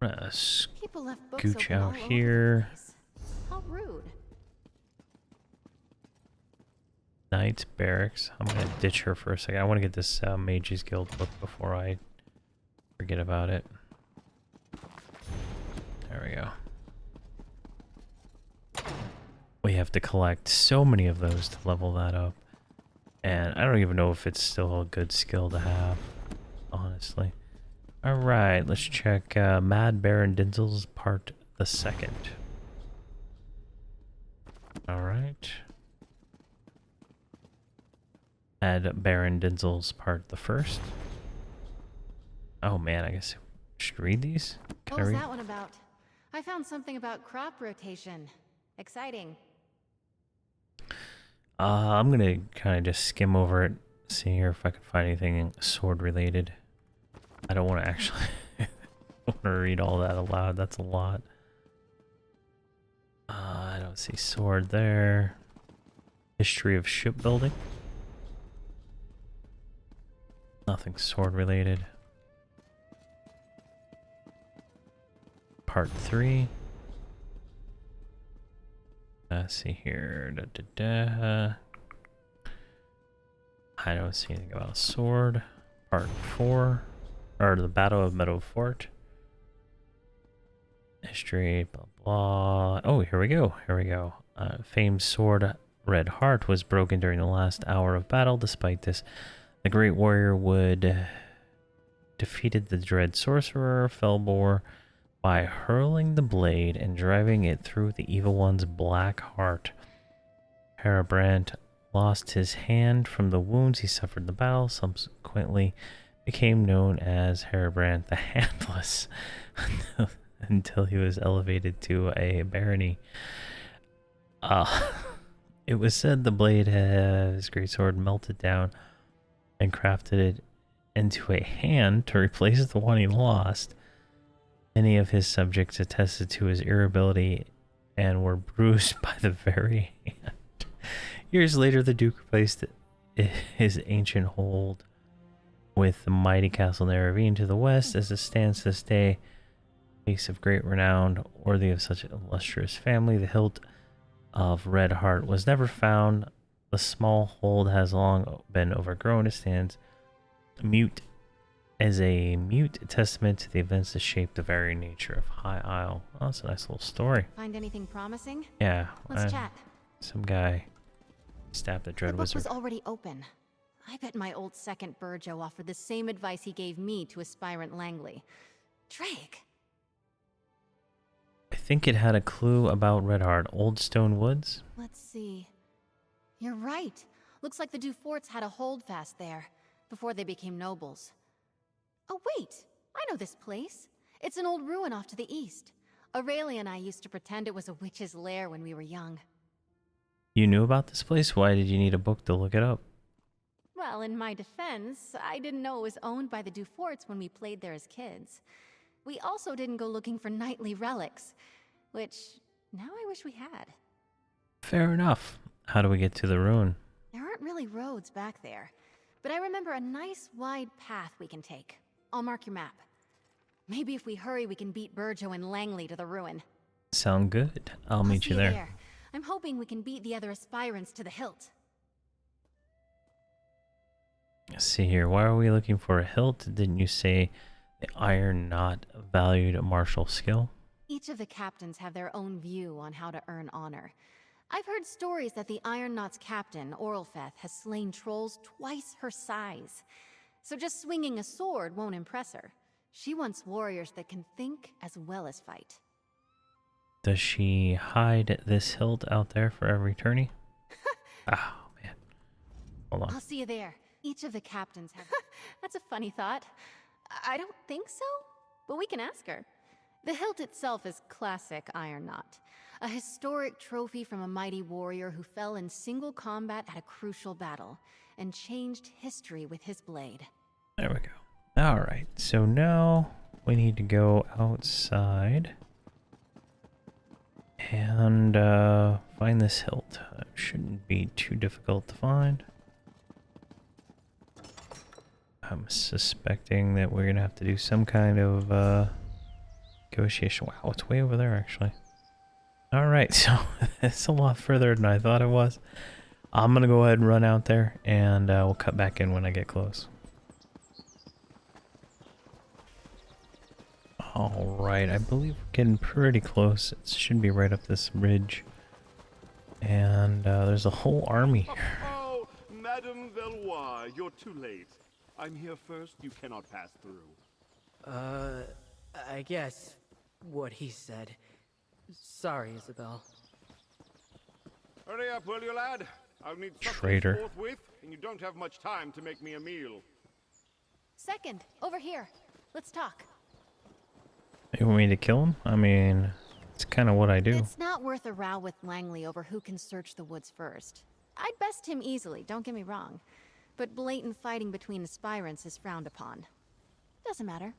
A: I'm gonna
C: People left books
A: scooch
C: open all
A: out
C: over the
A: here.
C: place. How rude.
A: Knight's Barracks. I'm gonna ditch her for a second. I want to get this Mage's Guild book before I forget about it. There we go. We have to collect so many of those to level that up. And I don't even know if it's still a good skill to have, honestly. Alright, let's check Mad Baron Dinsel's part the second. Alright. Mad Baron Dinsel's part the first. Oh man, I guess I should read these? Can
C: What
A: I
C: was
A: read?
C: that one about? I found something about crop rotation. Exciting.
A: I'm gonna kind of just skim over it, see here if I can find anything sword related. I don't want to actually want to read all that aloud. That's a lot. I don't see sword there. History of shipbuilding. Nothing sword related. Part 3. Let's see here. I don't see anything about a sword. Part 4. Or the Battle of Meadow Fort. History, blah blah. Oh, here we go. Here we go. Famed sword Red Heart was broken during the last hour of battle. Despite this, the great warrior would defeated the dread sorcerer Felbor by hurling the blade and driving it through the evil one's black heart. Herebrand lost his hand from the wounds he suffered in the battle, subsequently became known as Herebrand the Handless until he was elevated to a barony. It was said the blade had his greatsword melted down and crafted it into a hand to replace the one he lost. Many of his subjects attested to his irritability and were bruised by the very hand. Years later, the Duke replaced his ancient hold with the mighty castle Neravine to the west, as it stands to this day. Place of great renown, worthy of such an illustrious family, the hilt of Red Heart was never found. The small hold has long been overgrown. It stands mute as a mute testament to the events that shaped the very nature of High Isle. Oh, that's a nice little story.
C: Find anything promising?
A: Yeah.
C: Let's chat.
A: Some guy stabbed the Dread
C: The book
A: Wizard.
C: was already open. I bet my old second Burjo offered the same advice he gave me to aspirant Langley. Drake!
A: I think it had a clue about Red Heart. Old Stone Woods?
C: Let's see. You're right. Looks like the Duforts had a holdfast there, before they became nobles. Oh wait! I know this place. It's an old ruin off to the east. Aurelia and I used to pretend it was a witch's lair when we were young.
A: You knew about this place? Why did you need a book to look it up?
C: Well, in my defense, I didn't know it was owned by the Duforts when we played there as kids. We also didn't go looking for knightly relics, which now I wish we had.
A: Fair enough. How do we get to the ruin?
C: There aren't really roads back there, but I remember a nice wide path we can take. I'll mark your map. Maybe if we hurry, we can beat Burjo and Langley to the ruin.
A: Sound good. I'll meet you there.
C: I'm hoping we can beat the other aspirants to the hilt.
A: Let's see here. Why are we looking for a hilt? Didn't you say the Iron Knot valued martial skill?
C: Each of the captains have their own view on how to earn honor. I've heard stories that the Iron Knot's captain, Orlfeth, has slain trolls twice her size. So just swinging a sword won't impress her. She wants warriors that can think as well as fight.
A: Does she hide this hilt out there for every tourney? Oh, man. Hold on.
C: I'll see you there. Each of the captains have... That's a funny thought. I don't think so, but we can ask her. The hilt itself is classic Iron Knot. A historic trophy from a mighty warrior who fell in single combat at a crucial battle and changed history with his blade.
A: There we go. Alright, so now we need to go outside And find this hilt. Shouldn't be too difficult to find. I'm suspecting that we're gonna have to do some kind of negotiation. Wow, it's way over there actually. Alright, so it's a lot further than I thought it was. I'm gonna go ahead and run out there, and we'll cut back in when I get close. Alright, I believe we're getting pretty close. It should be right up this ridge. And there's a whole army.
J: Oh, Madame Valois, you're too late. I'm here first, you cannot pass through.
K: I guess what he said. Sorry, Isabel.
J: Hurry up, will you, lad? I'll need
A: Traitor.
J: sustenance forthwith, and you don't have much time to make me a meal.
C: Second, over here. Let's talk.
A: You want me to kill him? I mean, it's kind of what I do.
C: It's not worth a row with Langley over who can search the woods first. I'd best him easily, don't get me wrong. But blatant fighting between aspirants is frowned upon. Doesn't matter.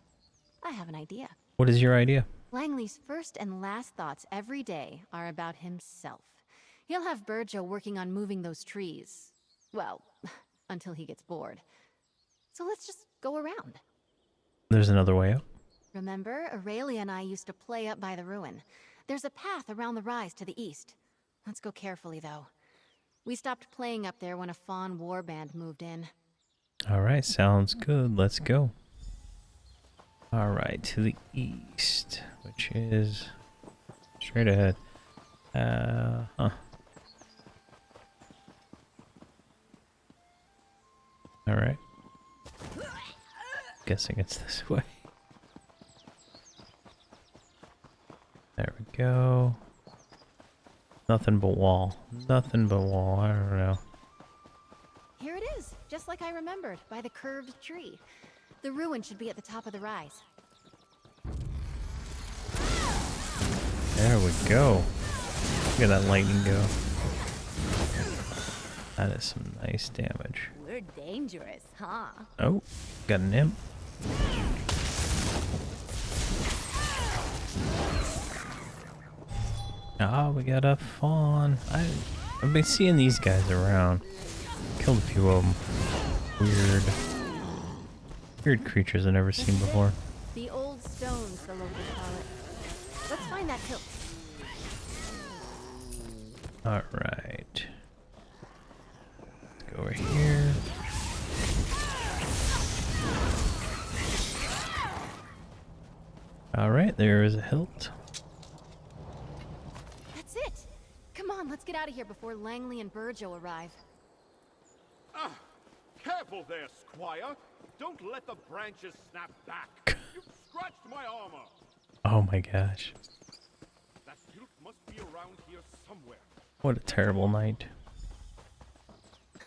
C: I have an idea.
A: What is your idea?
C: Langley's first and last thoughts every day are about himself. He'll have Burjo working on moving those trees. Well, until he gets bored. So let's just go around.
A: There's another way up.
C: Remember, Aurelia and I used to play up by the ruin. There's a path around the rise to the east. Let's go carefully, though. We stopped playing up there when a fawn warband moved in.
A: Alright, sounds good. Let's go. Alright, to the east, which is straight ahead. Alright. Guessing it's this way. There we go. Nothing but wall. Nothing but wall. I don't know.
C: Here it is, just like I remembered, by the curved tree. The ruin should be at the top of the rise.
A: There we go. Look at that lightning go. That is some nice damage.
E: We're dangerous, huh?
A: Oh, got an imp. Ah, we got a fawn. I've been seeing these guys around. Killed a few of them. Weird creatures I've never seen before.
C: The old stones, the locals call it. Let's find that hilt.
A: Alright. Let's go over here. Alright, there is a hilt.
C: That's it! Come on, let's get out of here before Langley and Burjo arrive.
J: Ah, careful there, Squire. Don't let the branches snap back. You've scratched my armor.
A: Oh my gosh.
J: That hilt must be around here somewhere.
A: What a terrible night.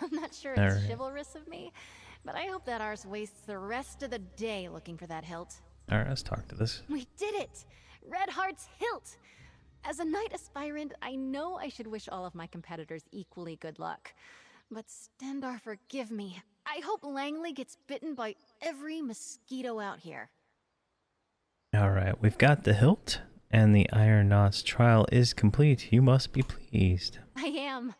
C: I'm not sure it's chivalrous of me, but I hope that ours wastes the rest of the day looking for that hilt.
A: Alright, let's talk to this.
C: We did it! Redheart's hilt! As a knight aspirant, I know I should wish all of my competitors equally good luck. But Stendar, forgive me. I hope Langley gets bitten by every mosquito out here.
A: Alright, we've got the hilt, and the Iron Knot's trial is complete. You must be pleased.
C: I am.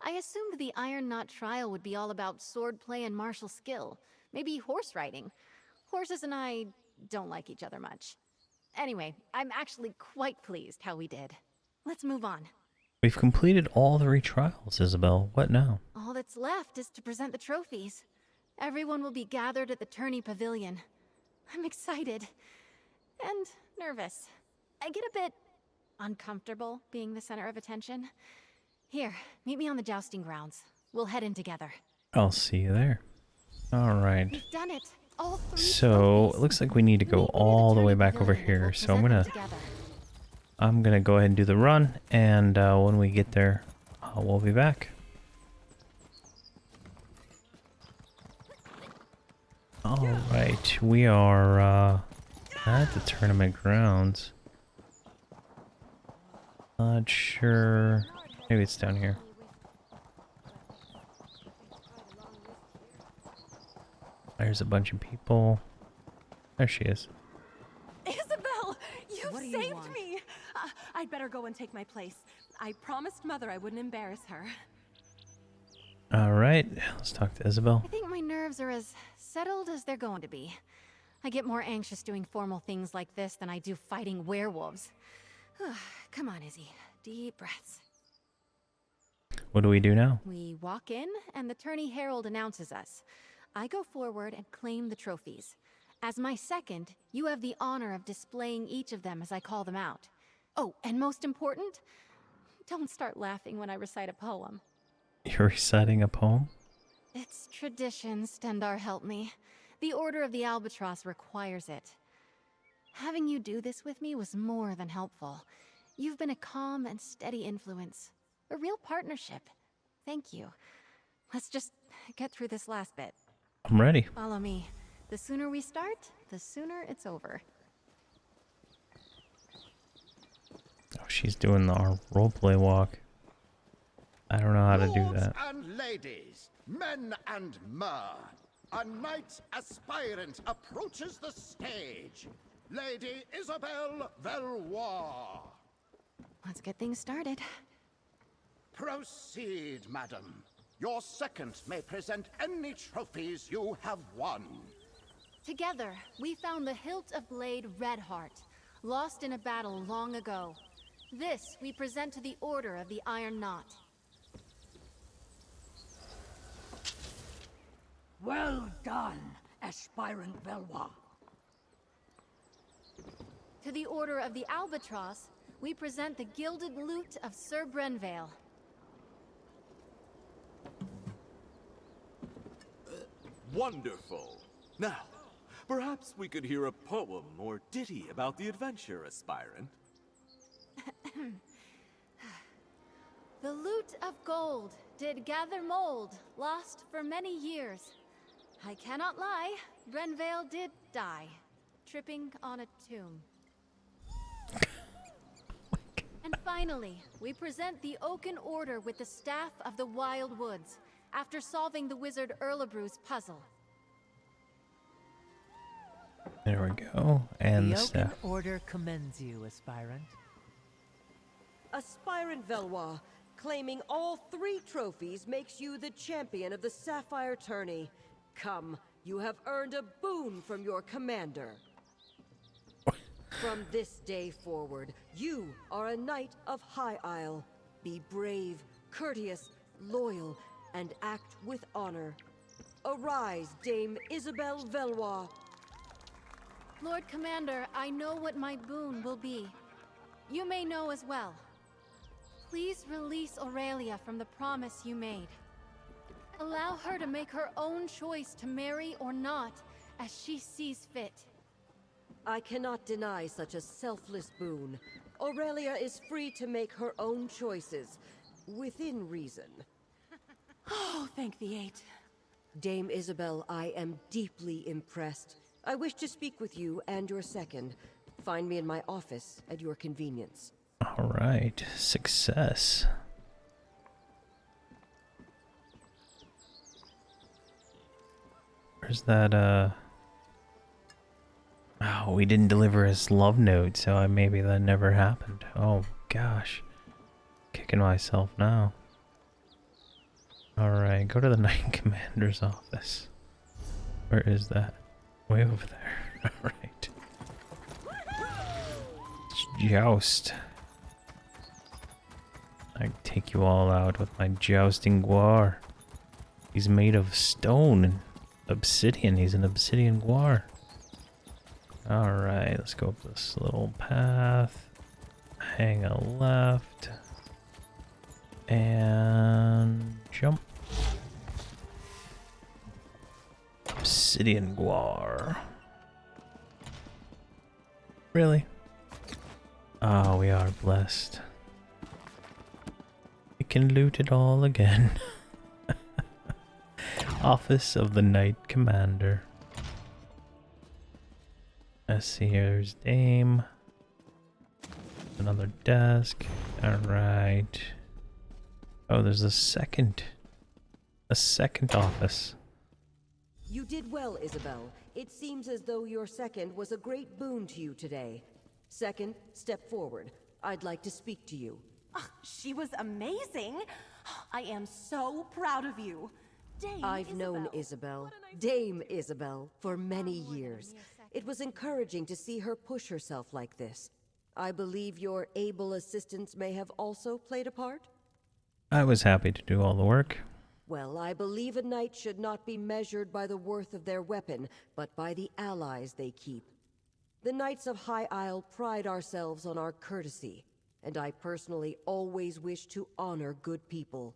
C: I assumed the Iron Knot trial would be all about swordplay and martial skill. Maybe horse riding. Horses and I don't like each other much. Anyway, I'm actually quite pleased how we did. Let's move on.
A: We've completed all 3 trials, Isabel. What now?
C: All that's left is to present the trophies. Everyone will be gathered at the tourney pavilion. I'm excited. And nervous. I get a bit uncomfortable being the center of attention. Here, meet me on the jousting grounds. We'll head in together.
A: I'll see you there. Alright.
C: We've done it. All 3
A: So,
C: trophies.
A: it looks like we need to go all the way back over here. So I'm gonna go ahead and do the run, and when we get there, we'll be back. Alright, we are at the tournament grounds. Not sure. Maybe it's down here. There's a bunch of people. There she is.
D: Isabel, you saved me! I I'd better go and take my place. I promised Mother I wouldn't embarrass her.
A: Alright, let's talk to Isabel.
C: I think my nerves are as settled as they're going to be. I get more anxious doing formal things like this than I do fighting werewolves. Come on, Izzy. Deep breaths.
A: What do we do now?
C: We walk in, and the tourney herald announces us. I go forward and claim the trophies. As my second, you have the honor of displaying each of them as I call them out. Oh, and most important, don't start laughing when I recite a poem.
A: You're reciting a poem?
C: It's tradition, Stendar help me. The Order of the Albatross requires it. Having you do this with me was more than helpful. You've been a calm and steady influence. A real partnership. Thank you. Let's just get through this last bit.
A: I'm ready.
C: Follow me. The sooner we start, the sooner it's over.
A: Oh, she's doing our roleplay walk. I don't know how to do
J: Lords
A: that.
J: and ladies, men and mer, a knight aspirant approaches the stage. Lady Isabel Valois.
C: Let's get things started.
J: Proceed, madam. Your second may present any trophies you have won.
C: Together, we found the hilt of blade Redheart, lost in a battle long ago. This we present to the Order of the Iron Knot.
L: Well done, aspirant Valois.
C: To the Order of the Albatross, we present the gilded lute of Sir Brenvale.
M: Wonderful. Now, perhaps we could hear a poem or ditty about the adventure, aspirant.
C: The lute of gold did gather mold, lost for many years. I cannot lie, Brenvale did die, tripping on a tomb. And finally, we present the Oaken Order with the Staff of the Wild Woods, after solving the wizard Erlebru's puzzle.
A: There we go. And the
N: Oaken
A: staff.
N: Order commends you, aspirant.
O: Aspirant Valois, claiming all 3 trophies makes you the champion of the Sapphire Tourney. Come, you have earned a boon from your commander. From this day forward, you are a knight of High Isle. Be brave, courteous, loyal, and act with honor. Arise, Dame Isabel Valois.
C: Lord Commander, I know what my boon will be. You may know as well. Please release Aurelia from the promise you made. Allow her to make her own choice to marry or not, as she sees fit.
O: I cannot deny such a selfless boon. Aurelia is free to make her own choices, within reason.
D: Oh, thank the 8.
O: Dame Isabel, I am deeply impressed. I wish to speak with you and your second. Find me in my office at your convenience.
A: Alright, success. Where's that, Oh, we didn't deliver his love note, so maybe that never happened. Oh, gosh. Kicking myself now. Alright, go to the Knight Commander's office. Where is that? Way over there. Alright. Let's joust. I take you all out with my jousting guar. He's made of stone and obsidian. He's an obsidian guar. Alright, let's go up this little path. Hang a left. And jump. Obsidian guar. Really? Oh, we are blessed. We can loot it all again. Office of the Knight Commander. Let's see, here's Dame. Another desk. Alright. Oh, there's a second office.
O: You did well, Isabel. It seems as though your second was a great boon to you today. Second, step forward. I'd like to speak to you.
D: Oh, she was amazing. I am so proud of you. Dame
O: I've known Isabel, Dame Isabel, for many years. It was encouraging to see her push herself like this. I believe your able assistants may have also played a part?
A: I was happy to do all the work.
O: Well, I believe a knight should not be measured by the worth of their weapon, but by the allies they keep. The Knights of High Isle pride ourselves on our courtesy, and I personally always wish to honor good people.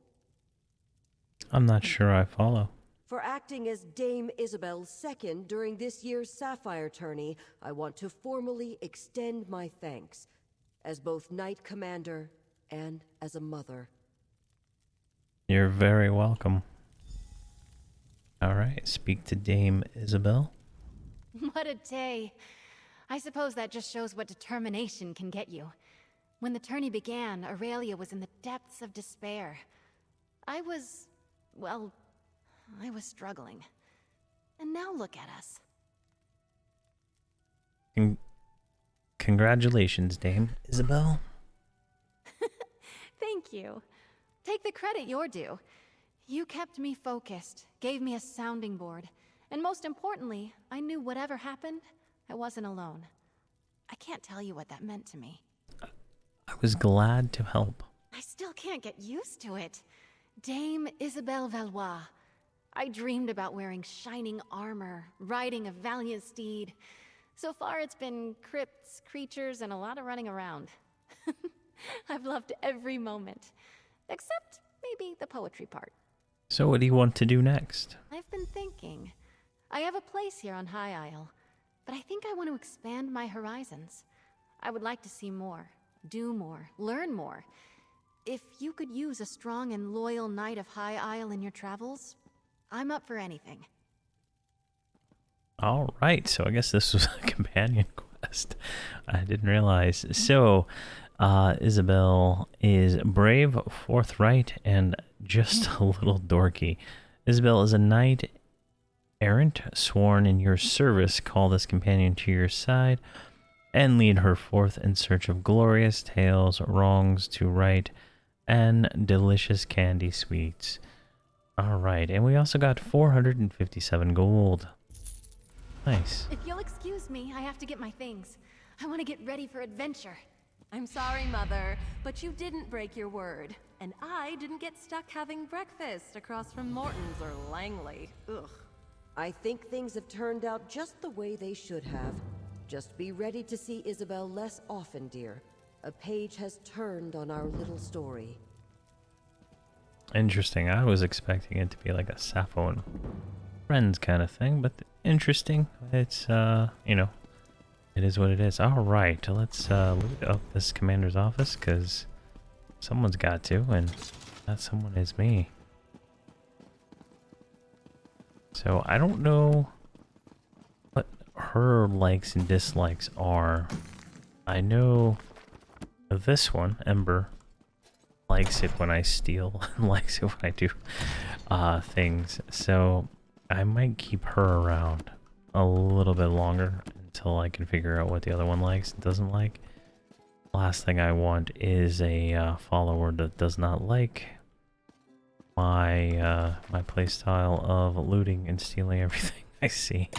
A: I'm not sure I follow.
O: For acting as Dame Isabel's second during this year's Sapphire tourney, I want to formally extend my thanks, as both Knight Commander and as a mother.
A: You're very welcome. Alright, speak to Dame Isabel.
C: What a day. I suppose that just shows what determination can get you. When the tourney began, Aurelia was in the depths of despair. I was struggling. And now look at us.
A: Congratulations, Dame Isabel.
C: Thank you. Take the credit you're due. You kept me focused, gave me a sounding board, and most importantly, I knew whatever happened, I wasn't alone. I can't tell you what that meant to me.
A: I was glad to help.
C: I still can't get used to it. Dame Isabelle Valois. I dreamed about wearing shining armor, riding a valiant steed. So far it's been crypts, creatures, and a lot of running around. I've loved every moment. Except maybe the poetry part.
A: So what do you want to do next?
C: I've been thinking. I have a place here on High Isle, but I think I want to expand my horizons. I would like to see more, do more, learn more. If you could use a strong and loyal knight of High Isle in your travels, I'm up for anything.
A: Alright, so I guess this was a companion quest. I didn't realize. So, Isabel is brave, forthright, and just a little dorky. Isabel is a knight errant, sworn in your service. Call this companion to your side and lead her forth in search of glorious tales, wrongs to right, and delicious candy sweets. Alright, and we also got 457 gold. Nice.
C: If you'll excuse me, I have to get my things. I want to get ready for adventure.
D: I'm sorry, Mother, but you didn't break your word. And I didn't get stuck having breakfast across from Morton's or Langley. Ugh.
O: I think things have turned out just the way they should have. Just be ready to see Isabel less often, dear. A page has turned on our little story.
A: Interesting. I was expecting it to be like a Sappho and Friends kind of thing, but interesting. It's, you know, it is what it is. Alright, let's loot up this commander's office, because someone's got to, and that someone is me. So, I don't know what her likes and dislikes are. I know this one, Ember, likes it when I steal, and likes it when I do things. So, I might keep her around a little bit longer until I can figure out what the other one likes and doesn't like. Last thing I want is a follower that does not like my my playstyle of looting and stealing everything I see.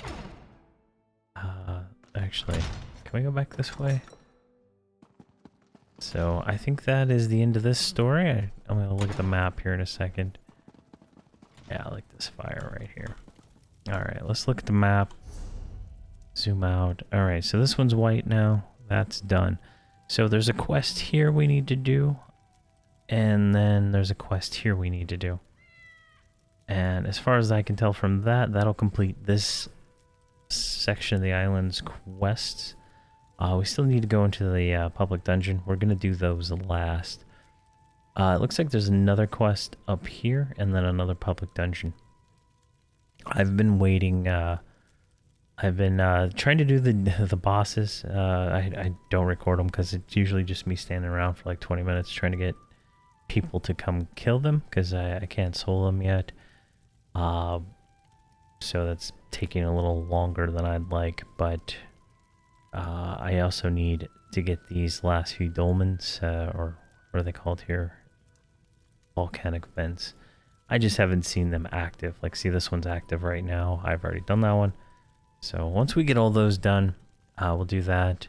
A: Actually, can we go back this way? So I think that is the end of this story. I'm gonna look at the map here in a second. Yeah, I like this fire right here. Alright, let's look at the map. Zoom out. Alright, so this one's white now. That's done. So there's a quest here we need to do. And then there's a quest here we need to do. And as far as I can tell from that, that'll complete this section of the island's quests. We still need to go into the public dungeon. We're going to do those last. It looks like there's another quest up here, and then another public dungeon. I've been waiting. I've been trying to do the bosses. I don't record them because it's usually just me standing around for like 20 minutes trying to get people to come kill them, because I can't solo them yet. So that's taking a little longer than I'd like, but I also need to get these last few dolmens, or what are they called here? Volcanic vents. I just haven't seen them active. Like, see, this one's active right now. I've already done that one. So once we get all those done, we'll do that.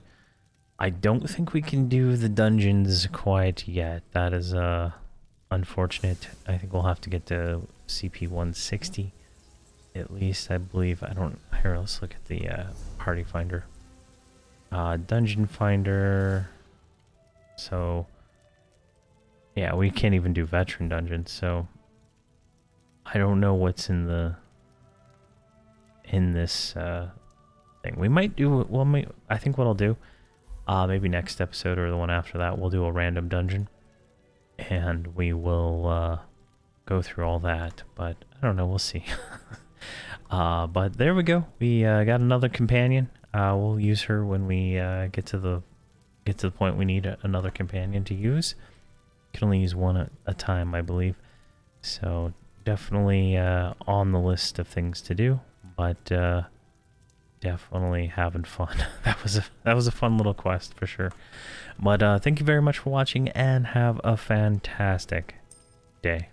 A: I don't think we can do the dungeons quite yet. That is unfortunate. I think we'll have to get to CP 160 at least, I believe. I don't. Here, let's look at the party finder. Dungeon finder. So yeah, we can't even do veteran dungeons. So I don't know what's in this thing. We might do. Well, I think what I'll do. Maybe next episode or the one after that, we'll do a random dungeon. And we will go through all that. But I don't know, we'll see. But there we go. We got another companion. We'll use her when we get to the point we need another companion to use. Can only use one at a time, I believe. So definitely on the list of things to do. But definitely having fun. That was a fun little quest for sure. But thank you very much for watching and have a fantastic day.